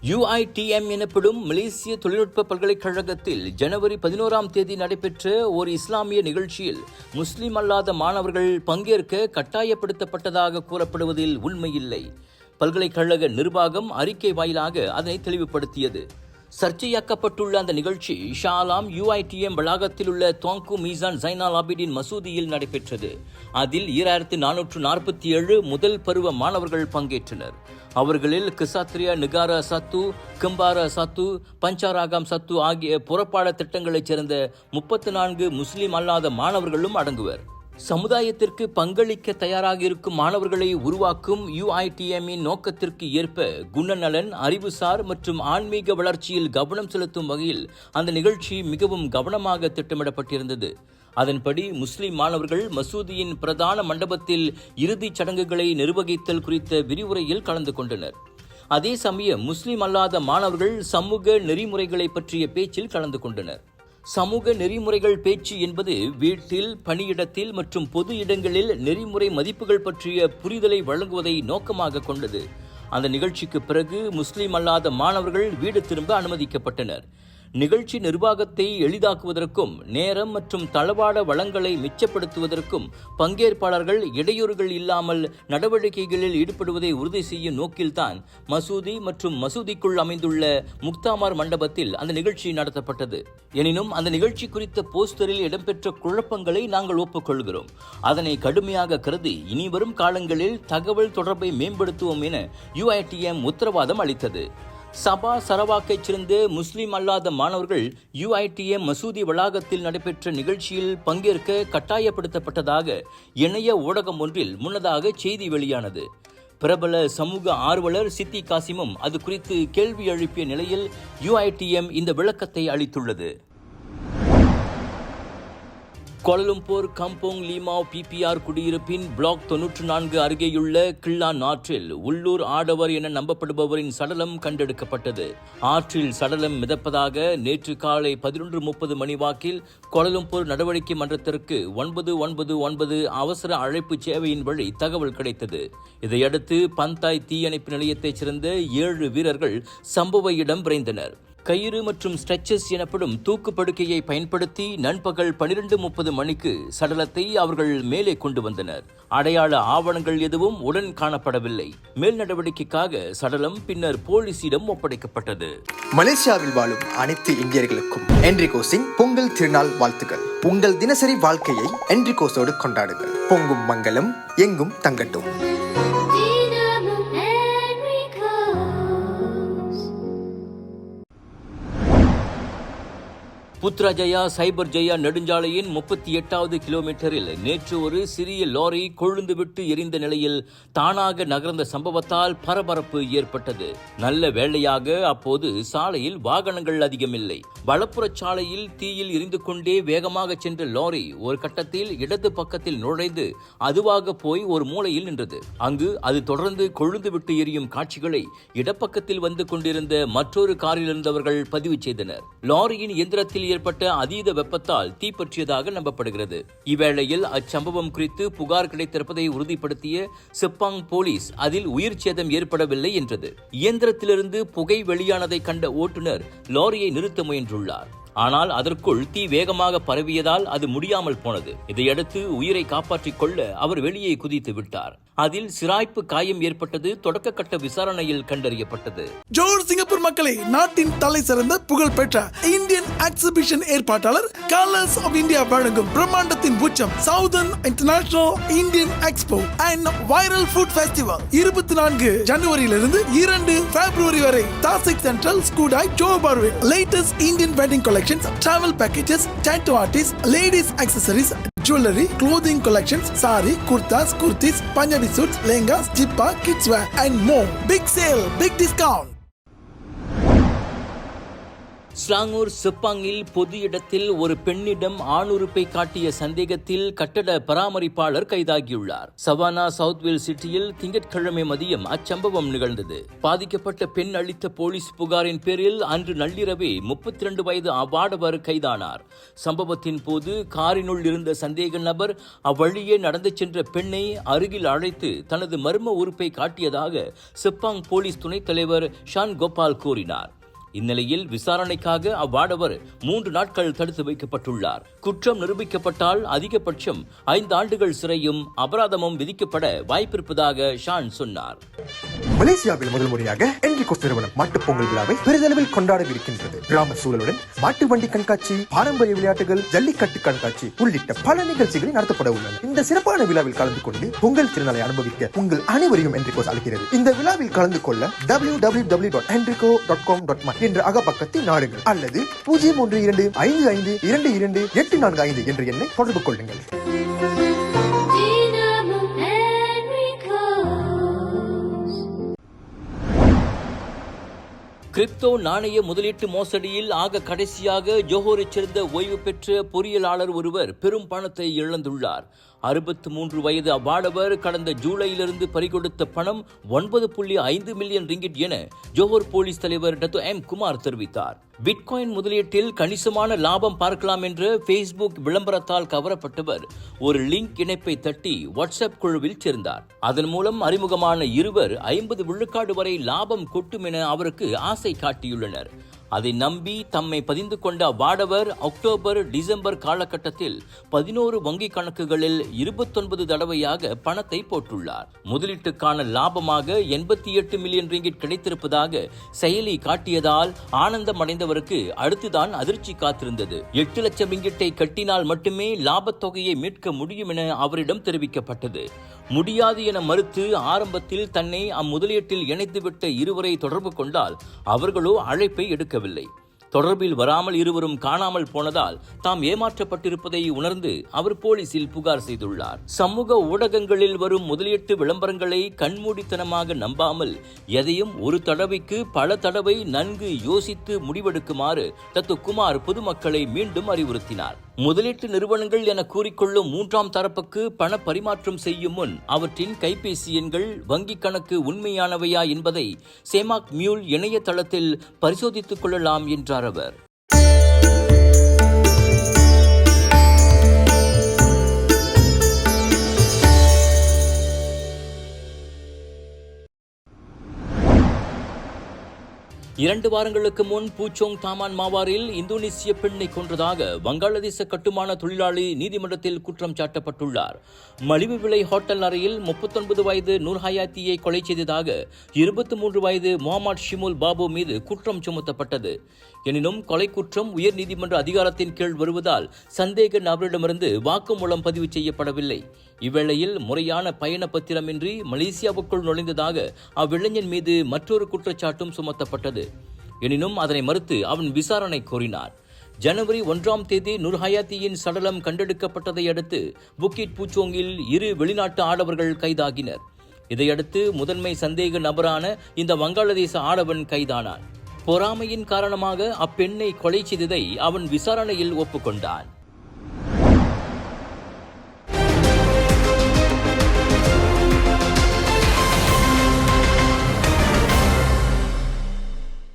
UITM எனப்படும் மலேசிய தொழில்நுட்ப பல்கலைக்கழகத்தில் ஜனவரி 11ஆம் தேதி நடைபெற்ற ஒரு இஸ்லாமிய நிகழ்ச்சியில் முஸ்லிம் அல்லாத மாணவர்கள் பங்கேற்க கட்டாயப்படுத்தப்பட்டதாக கூறப்படுவதில் உண்மையில்லை. பல்கலைக்கழக நிர்வாகம் அறிக்கை வாயிலாக அதனை தெளிவுபடுத்தியது. சர்ச்சையாக்கப்பட்டுள்ள அந்த நிகழ்ச்சி ஷாலாம் UITM வளாகத்தில் உள்ள துவாங்கு மீசான் ஜைனால் ஆபிடின் மசூதியில் நடைபெற்றது. அதில் 2447 முதல் பருவ மாணவர்கள் பங்கேற்றனர். அவர்களில் கிசாத்ரியா நிகாரா சத்து, கம்பாரா சத்து, பஞ்சாராகம் சத்து ஆகிய புறப்பாட திட்டங்களைச் சேர்ந்த 34 முஸ்லிம் அல்லாத மாணவர்களும் அடங்குவர். சமுதாயத்திற்கு பங்களிக்க தயாராக இருக்கும் மாணவர்களை உருவாக்கும் UITM-இன் நோக்கத்திற்கு ஏற்ப குணநலன், அறிவுசார் மற்றும் ஆன்மீக வளர்ச்சியில் கவனம் செலுத்தும் வகையில் அந்த நிகழ்ச்சி மிகவும் கவனமாக திட்டமிடப்பட்டிருந்தது. அதன்படி முஸ்லிம் மாணவர்கள் மசூதியின் பிரதான மண்டபத்தில் இறுதிச் சடங்குகளை நிர்வகித்தல் குறித்த விரிவுரையில் கலந்து கொண்டனர். அதே சமயம் முஸ்லிம் அல்லாத மாணவர்கள் சமூக நெறிமுறைகளை பற்றிய பேச்சில் கலந்து கொண்டனர். சமூக நெறிமுறைகள் பேச்சு என்பது வீட்டில், பணியிடத்தில் மற்றும் பொது இடங்களில் நெறிமுறை மதிப்புகள் பற்றிய புரிதலை வழங்குவதை நோக்கமாக கொண்டது. அந்த நிகழ்ச்சிக்கு பிறகு முஸ்லிம் அல்லாத மாணவர்கள் வீடு திரும்ப அனுமதிக்கப்பட்டனர். நிகழ்ச்சி நிர்வாகத்தை எளிதாக்குவதற்கும் நேரம் மற்றும் தளவாட வளங்களை மிச்சப்படுத்துவதற்கும் பங்கேற்பாளர்கள் இடையூறுகள் இல்லாமல் நடவடிக்கைகளில் ஈடுபடுவதை உறுதி செய்யும் நோக்கில்தான் மசூதி மற்றும் மசூதிக்குள் அமைந்துள்ள முக்தாமார் மண்டபத்தில் அந்த நிகழ்ச்சி நடத்தப்பட்டது. எனினும் அந்த நிகழ்ச்சி குறித்த போஸ்டரில் இடம்பெற்ற குழப்பங்களை நாங்கள் ஒப்புக்கொள்கிறோம். அதனை கடுமையாக கருதி இனிவரும் காலங்களில் தகவல் தொடர்பை மேம்படுத்துவோம் என UITM உத்தரவாதம் அளித்தது. சபா சரவாக்கைச் சேர்ந்த முஸ்லிம் அல்லாத மாணவர்கள் UITM மசூதி வளாகத்தில் நடைபெற்ற நிகழ்ச்சியில் பங்கேற்க கட்டாயப்படுத்தப்பட்டதாக இணைய ஊடகம் ஒன்றில் முன்னதாக செய்தி வெளியானது. பிரபல சமூக ஆர்வலர் சித்தி காசிமும் அது குறித்து கேள்வி எழுப்பிய நிலையில் UITM இந்த விளக்கத்தை அளித்துள்ளது. கோலலம்பூர் கம்போங் லீமாவ் PPR குடியிருப்பின் பிளாக் 94 அருகேயுள்ள கிள்ளான் ஆற்றில் உள்ளூர் ஆடவர் என நம்பப்படுபவரின் சடலம் கண்டெடுக்கப்பட்டது. ஆற்றில் சடலம் மிதப்பதாக நேற்று காலை 11:30 மணி வாக்கில் கோலலம்பூர் நடவடிக்கை மன்றத்திற்கு 999 அவசர அழைப்பு சேவையின் வழி தகவல் கிடைத்தது. இதையடுத்து பந்தாய் தீயணைப்பு நிலையத்தைச் சேர்ந்த 7 வீரர்கள் சம்பவ இடம் விரைந்தனர். கயிறு மற்றும் ஸ்ட்ரெச்சஸ் எனப்படும் தூக்கு படுக்கையை பயன்படுத்தி நண்பகல் 12:30 மணிக்கு சடலத்தை அவர்கள் மேலே கொண்டு வந்தனர். அடையாள ஆவணங்கள் எதுவும் உடன் காணப்படவில்லை. மேல் நடவடிக்கைக்காக சடலம் பின்னர் போலீசிடம் ஒப்படைக்கப்பட்டது. மலேசியாவில் வாழும் அனைத்து இந்தியர்களுக்கும் என்ரிகோஸின் பொங்கல் திருநாள் வாழ்த்துக்கள். உங்கள் தினசரி வாழ்க்கையை என்ரிகோஸோடு கொண்டாடுங்கள். பொங்கும் மங்களம் எங்கும் தங்கட்டும். புத்ராஜயா சைபர் ஜெயா நெடுஞ்சாலையின் 38வது கிலோமீட்டரில் நேற்று ஒரு சிறிய லாரி கொழுந்துவிட்டு எரிந்த நிலையில் தானாக நகர்ந்த சம்பவத்தால் பரபரப்பு ஏற்பட்டது. நல்ல வேளையாக அப்போது சாலையில் வாகனங்கள் அதிகமில்லை. வலப்புறச் சாலையில் தீயில் எரிந்து கொண்டே வேகமாக சென்ற லாரி ஒரு கட்டத்தில் இடது பக்கத்தில் நுழைந்து அதுவாக போய் ஒரு மூலையில் நின்றது. அங்கு அது தொடர்ந்து கொழுந்துவிட்டு எரியும் காட்சிகளை இடப்பக்கத்தில் வந்து கொண்டிருந்த மற்றொரு காரில் இருந்தவர்கள் பதிவு செய்தனர். லாரியின் இயந்திரத்தில் ஏற்பட்ட அதீத வெப்பத்தால் தீப்பற்றியதாக நம்பப்படுகிறது. இவ்வேளையில் அச்சம்பவம் குறித்து புகார் கிடைத்திருப்பதை உறுதிப்படுத்திய செப்பாங் போலீஸ் அதில் உயிர் சேதம் ஏற்படவில்லை என்றது. இயந்திரத்திலிருந்து புகை வெளியானதை கண்ட ஓட்டுநர் லாரியை நிறுத்த முயன்றுள்ளார். ஆனால் அதற்குள் தீ வேகமாக பரவியதால் அது முடியாமல் போனது. இதையடுத்து உயிரை காப்பாற்றிக் கொள்ள அவர் வெளியே குதித்து விட்டார். அதில் சிராய்ப்பு காயம் ஏற்பட்டது தொடக்க கட்ட விசாரணையில் கண்டறியப்பட்டது. ஜோர் சிங்கப்பூர் மக்களை, நாட்டின் தலை சிறந்த புகழ்பெற்ற இந்தியன் எக்ஸிபிஷன் ஏற்பாட்டாளர் கலர்ஸ் ஆஃப் இந்தியா வழங்கும் பிரம்மாண்டத்தின் உச்சம் southern international Indian expo and viral food festival 24 ஜனவரியிலிருந்து 2 பிப்ரவரி வரை தாசிக் சென்ட்ரல் ஸ்கூடாய் ஜோபார்வில் latest Indian wedding collections, travel packages, tattoo artists, ladies accessories, jewelry, clothing collections, sari, kurtas, kurtis, Punjabi suits, lehengas, jippa, kids wear and more. Big sale, big discount. Selangor செப்பாங்கில் பொது இடத்தில் ஒரு பெண்ணிடம் ஆணுறுப்பை காட்டிய சந்தேகத்தில் கட்டட பராமரிப்பாளர் கைதாகியுள்ளார். Savannah சவுத்வேல் சிட்டியில் திங்கட்கிழமை மதியம் அச்சம்பவம் நிகழ்ந்தது. பாதிக்கப்பட்ட பெண் அளித்த போலீஸ் புகாரின் பேரில் அன்று நள்ளிரவே 32 வயது அவ்வாடவர் கைதானார். சம்பவத்தின் போது காரினுள் இருந்த சந்தேக நபர் அவ்வழியே நடந்து சென்ற பெண்ணை அருகில் அழைத்து தனது மர்ம உறுப்பை காட்டியதாக செப்பாங் போலீஸ் துணைத் தலைவர் ஷான் கோபால் கூறினார். இந்நிலையில் விசாரணைக்காக அவ்வாடவர் 3 நாட்கள் தடுத்து வைக்கப்பட்டுள்ளார். குற்றம் நிரூபிக்கப்பட்டால் அதிகபட்சம் 5 ஆண்டுகள் சிறையும் அபராதமும் விதிக்கப்பட வாய்ப்பிருப்பதாக ஷான் சொன்னார். மலேசியாவில் முதல் முறையாக என்ரிகோஸ் நிறுவனம் மாட்டுப் பொங்கல் விழாவை பெரிதளவில் கொண்டாடவிருக்கின்றது. கிராம சூழலுடன் மாட்டு வண்டி கண்காட்சி, பாரம்பரிய விளையாட்டுகள், ஜல்லிக்கட்டு கண்காட்சி உள்ளிட்ட பல நிகழ்ச்சிகள் நடத்தப்பட உள்ளன. இந்த சிறப்பான விழாவில் கலந்து கொண்டு பொங்கல் திருநாளை அனுபவிக்க உங்கள் அனைவரையும் என்ரிகோஸ் அழைக்கிறது. இந்த விழாவில் கலந்து கொள்ள www.enrico.com.my என்ற அகப்பக்கத்தை நாடுங்கள் அல்லது 01255222845 என்ற எண்ணை தொடர்பு கொள்ளுங்கள். கிரிப்டோ நாணய முதலீட்டு மோசடியில் ஆக கடைசியாக ஜோஹோரைச் சேர்ந்த ஓய்வு பெற்ற பொறியியலாளர் ஒருவர் பெரும் பணத்தை இழந்துள்ளார். 63 வயது அவ்வாடவர் கடந்த ஜூலையிலிருந்து பறிகொடுத்த பணம் 9.5 மில்லியன் ரிங்கிட் என ஜோஹர் போலீஸ் தலைவர் டத்து எம் குமார் தெரிவித்தார். பிட்காயின் முதலீட்டில் கணிசமான லாபம் பார்க்கலாம் என்ற ஃபேஸ்புக் விளம்பரத்தால் கவரப்பட்டவர் ஒரு லிங்க் இணைப்பை தட்டி வாட்ஸ்அப் குழுவில் சேர்ந்தார். அதன் மூலம் அறிமுகமான இருவர் 50 விழுக்காடு வரை லாபம் கொட்டும் என அவருக்கு ஆசை காட்டியுள்ளனர். அதை நம்பி தம்மை பதிந்து கொண்ட அவ்வாடவர் அக்டோபர் டிசம்பர் காலகட்டத்தில் 11 வங்கி கணக்குகளில் 29 தடவையாக பணத்தை போட்டுள்ளார். முதலீட்டுக்கான லாபமாக 88 மில்லியன் ரிங்கிட் கிடைத்திருப்பதாக செயலி காட்டியதால் ஆனந்தம் அடைந்தவருக்கு அடுத்துதான் அதிர்ச்சி காத்திருந்தது. 8 லட்சம் ரிங்கிட்டை கட்டினால் மட்டுமே லாபத் தொகையை மீட்க முடியும் என அவரிடம் தெரிவிக்கப்பட்டது. முடியாது என மறுத்து ஆரம்பத்தில் தன்னை அம்முதலீட்டில் இணைத்துவிட்ட இருவரை தொடர்பு கொண்டால் அவர்களோ அழைப்பை எடுக்கவில்லை. தொடர்பில் வராமல் இருவரும் காணாமல் போனதால் தாம் ஏமாற்றப்பட்டிருப்பதை உணர்ந்து அவர் போலீசில் புகார் செய்துள்ளார். சமூக ஊடகங்களில் வரும் முதலீட்டு விளம்பரங்களை கண்மூடித்தனமாக நம்பாமல் எதையும் ஒரு தடவைக்கு பல தடவை நன்கு யோசித்து முடிவெடுக்குமாறு டத்து குமார் பொதுமக்களை மீண்டும் அறிவுறுத்தினார். முதலீட்டு நிறுவனங்கள் என கூறிக்கொள்ளும் 3ஆம் தரப்புக்கு பண பரிமாற்றம் செய்யும் முன் அவற்றின் கைபேசி எண்கள், வங்கிக் கணக்கு உண்மையானவையா என்பதை சேமாக் மியூல் இணையதளத்தில் பரிசோதித்துக் கொள்ளலாம் என்றார் அவர். இரண்டு வாரங்களுக்கு முன் பூச்சோங் தாமான் மாவாரில் இந்தோனேசிய பெண்ணை கொன்றதாக வங்காளதேச கட்டுமான தொழிலாளி நீதிமன்றத்தில் குற்றம் சாட்டப்பட்டுள்ளார். மலிவு விலை ஹோட்டல் அறையில் 39 வயது நூர் ஹயாத்தியை கொலை செய்ததாக 23 வயது முகமது ஷிமுல் பாபு மீது குற்றம் சுமத்தப்பட்டது. எனினும் கொலை குற்றம் உயர் நீதிமன்ற அதிகாரத்தின் கீழ் வருவதால் சந்தேக நபரிடமிருந்து வாக்குமூலம் பதிவு செய்யப்படவில்லை. இவ்வேளையில் முறையான பயண பத்திரமின்றி மலேசியாவுக்குள் நுழைந்ததாக அவ்விளைஞன் மீது மற்றொரு குற்றச்சாட்டும் சுமத்தப்பட்டது. எனினும் அதனை மறுத்து அவன் விசாரணை கோரினார். ஜனவரி 1ஆம் தேதி நூர் ஹயாத்தியின் சடலம் கண்டெடுக்கப்பட்டதை அடுத்து புக்கிட் பூச்சோங்கில் 2 வெளிநாட்டு ஆடவர்கள் கைதாகினர். இதையடுத்து முதன்மை சந்தேக நபரான இந்த வங்காளதேச ஆடவன் கைதானான். பொறாமையின் காரணமாக அப்பெண்ணை கொலை செய்ததை அவன் விசாரணையில் ஒப்புக்கொண்டான்.